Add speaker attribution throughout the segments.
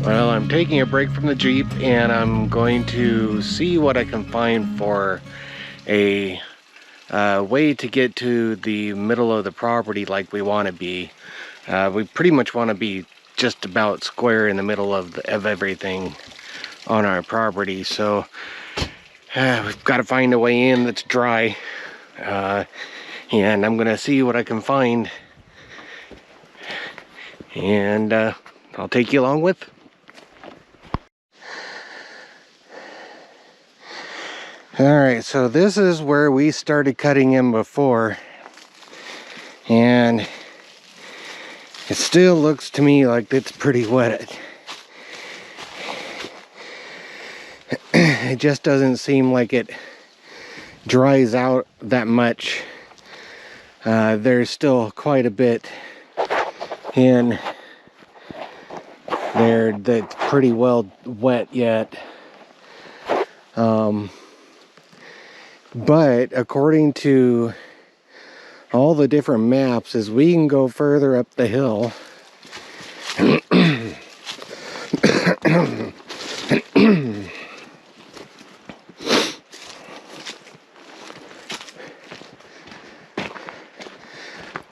Speaker 1: Well, I'm taking a break from the Jeep and I'm going to see what I can find for a way to get to the middle of the property like we want to be. We pretty much want to be just about square in the middle of everything on our property, so we've got to find a way in that's dry, and I'm gonna see what I can find, and I'll take you along with. Alright, so this is where we started cutting in before, and it still looks to me like it's pretty wet. It just doesn't seem like it dries out that much. There's still quite a bit in there that's pretty well wet yet. But according to all the different maps, as we can go further up the hill,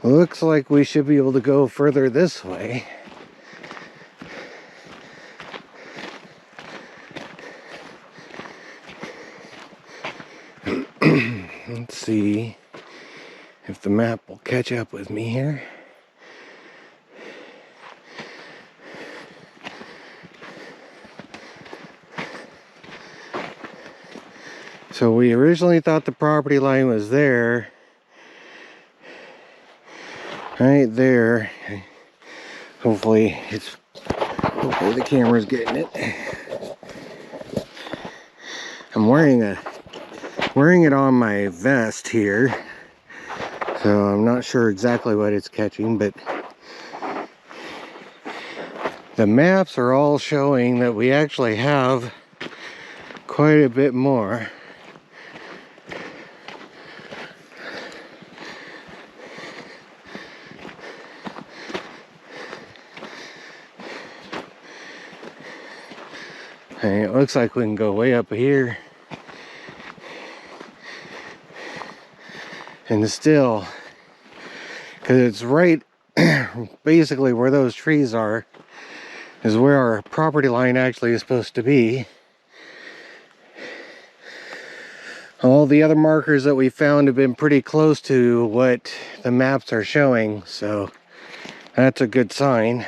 Speaker 1: looks like we should be able to go further this way. Let's see if the map will catch up with me here. So we originally thought the property line was there, right there. Hopefully the camera's getting it. I'm wearing it on my vest here, so I'm not sure exactly what it's catching, but the maps are all showing that we actually have quite a bit more. And it looks like we can go way up here. And still, because it's right basically where those trees are is where our property line actually is supposed to be. All the other markers that we found have been pretty close to what the maps are showing, so that's a good sign.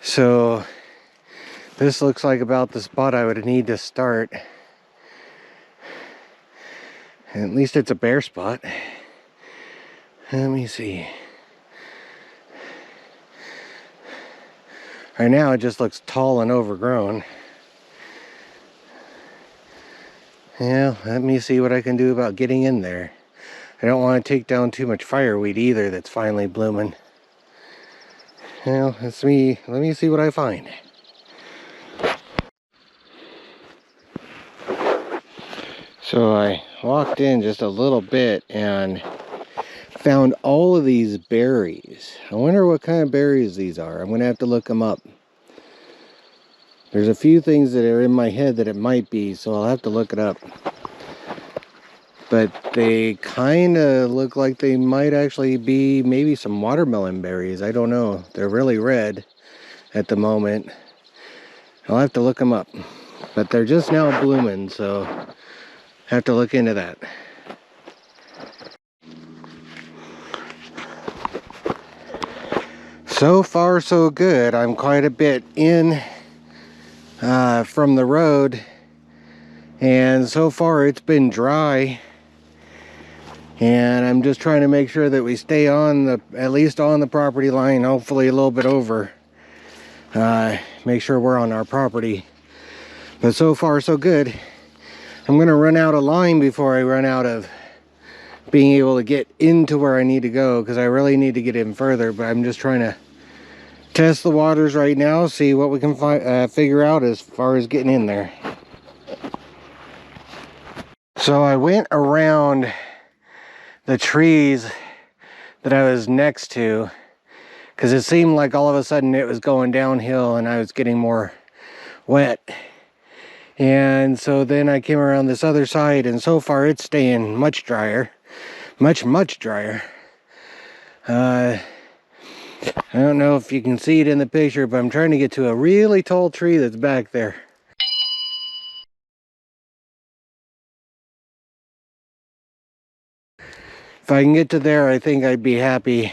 Speaker 1: So this looks like about the spot I would need to start. At least it's a bare spot. Let me see. Right now it just looks tall and overgrown. Yeah, let me see what I can do about getting in there. I don't want to take down too much fireweed either that's finally blooming. Well, let me see what I find. So I walked in just a little bit and found all of these berries. I wonder what kind of berries these are. I'm gonna have to look them up. There's a few things that are in my head that it might be, so I'll have to look it up. But they kind of look like they might actually be maybe some watermelon berries. I don't know. They're really red at the moment. I'll have to look them up. But they're just now blooming, so have to look into that. So far so good. I'm quite a bit in from the road, and so far it's been dry, and I'm just trying to make sure that we stay on at least on the property line, hopefully a little bit over, make sure we're on our property. But so far so good. I'm gonna run out of line before I run out of being able to get into where I need to go, because I really need to get in further, but I'm just trying to test the waters right now, see what we can figure out as far as getting in there. So I went around the trees that I was next to, because it seemed like all of a sudden it was going downhill and I was getting more wet. And so then I came around this other side, and so far it's staying much drier. Much drier. I don't know if you can see it in the picture, but I'm trying to get to a really tall tree that's back there. If I can get to there, I think I'd be happy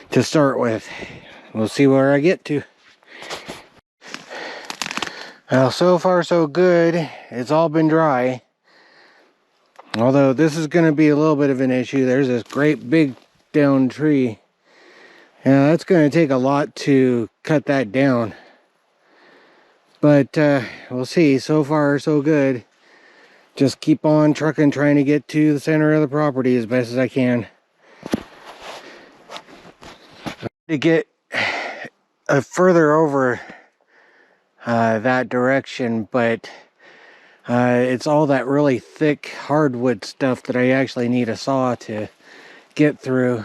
Speaker 1: to start with. We'll see where I get to. Well, so far so good. It's all been dry. Although this is going to be a little bit of an issue. There's this great big down tree. Yeah, that's going to take a lot to cut that down. But we'll see. So far so good. Just keep on trucking, trying to get to the center of the property as best as I can. To get further over that direction, but it's all that really thick hardwood stuff that I actually need a saw to get through.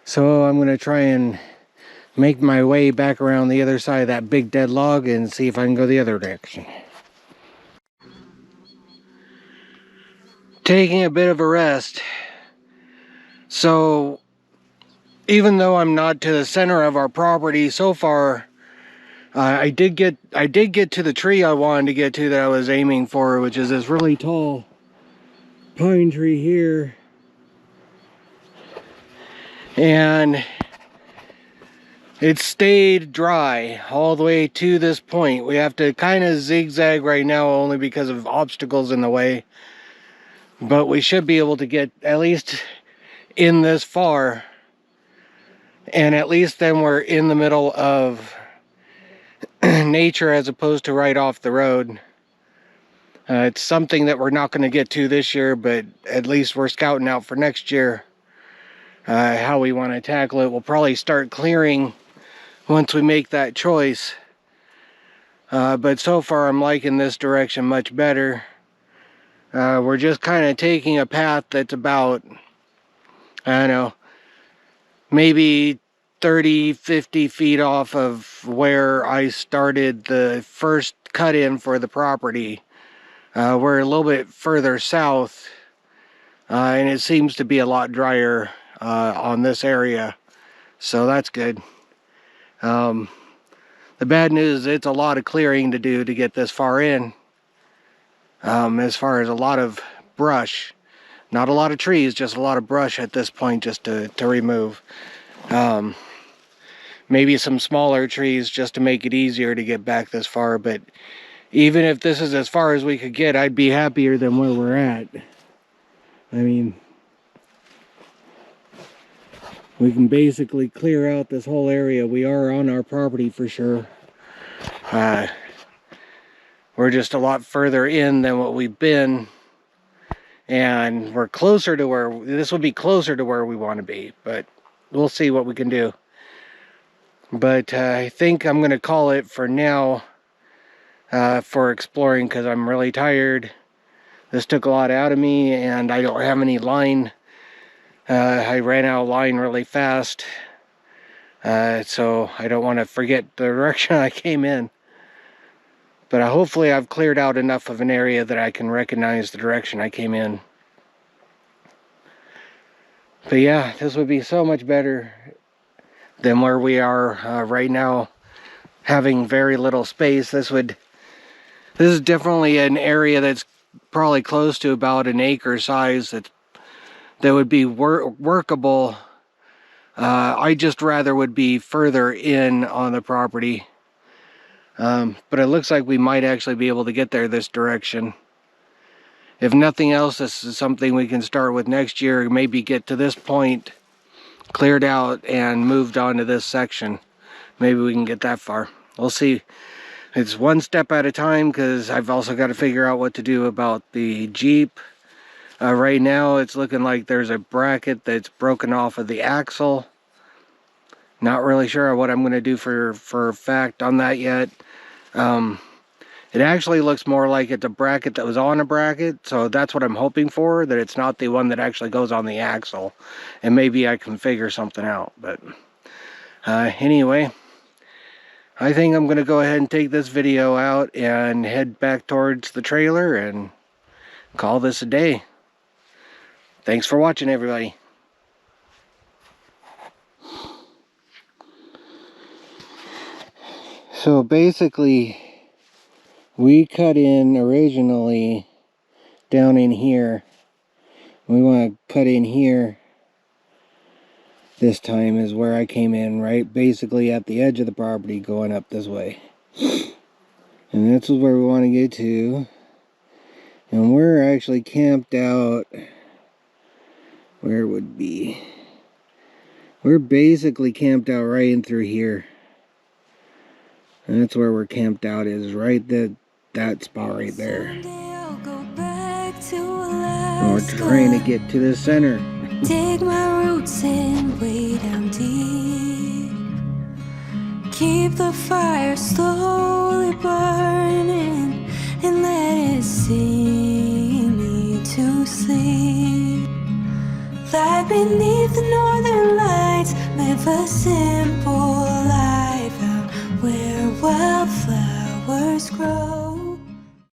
Speaker 1: So I'm going to try and make my way back around the other side of that big dead log and see if I can go the other direction. Taking a bit of a rest. So even though I'm not to the center of our property so far, I did get to the tree I wanted to get to that I was aiming for, which is this really tall pine tree here. And it stayed dry all the way to this point. We have to kind of zigzag right now only because of obstacles in the way. But we should be able to get at least in this far. And at least then we're in the middle of nature as opposed to right off the road. It's something that we're not going to get to this year, but at least we're scouting out for next year how we want to tackle it. We'll probably start clearing once we make that choice. But so far I'm liking this direction much better. We're just kind of taking a path that's about, I don't know, maybe 30-50 feet off of where I started the first cut in for the property. We're a little bit further south, and it seems to be a lot drier on this area, so that's good. The bad news is it's a lot of clearing to do to get this far in. As far as a lot of brush, not a lot of trees, just a lot of brush at this point just to remove. Maybe some smaller trees just to make it easier to get back this far, but even if this is as far as we could get, I'd be happier than where we're at. I mean, we can basically clear out this whole area. We are on our property for sure. We're just a lot further in than what we've been, and we're closer to where, this will be closer to where we want to be, but we'll see what we can do. But I think I'm going to call it for now for exploring, because I'm really tired. This took a lot out of me, and I don't have any line. I ran out of line really fast, so I don't want to forget the direction I came in. But hopefully I've cleared out enough of an area that I can recognize the direction I came in. But yeah, this would be so much better than where we are right now, having very little space. This is definitely an area that's probably close to about an acre size that would be workable. I just rather would be further in on the property. But it looks like we might actually be able to get there this direction. If nothing else, this is something we can start with next year. Maybe get to this point, cleared out, and moved on to this section. Maybe we can get that far. We'll see. It's one step at a time, because I've also got to figure out what to do about the Jeep. Right now it's looking like there's a bracket that's broken off of the axle. Not really sure what I'm going to do for a fact on that yet. It actually looks more like it's a bracket that was on a bracket, so that's what I'm hoping for, that it's not the one that actually goes on the axle. And maybe I can figure something out, but Anyway, I think I'm going to go ahead and take this video out and head back towards the trailer and call this a day. Thanks for watching, everybody. So basically, we cut in originally down in here. We want to cut in here. This time is where I came in, right basically at the edge of the property going up this way. And this is where we want to get to. And we're actually camped out. Where it would be? We're basically camped out right in through here. And that's where we're camped out, is right that spot right there. And we're trying to get to the center.
Speaker 2: Dig my roots in way down deep. Keep the fire slowly burning and let it sing me to sleep. Lie beneath the northern lights, live a simple life out where wildflowers grow.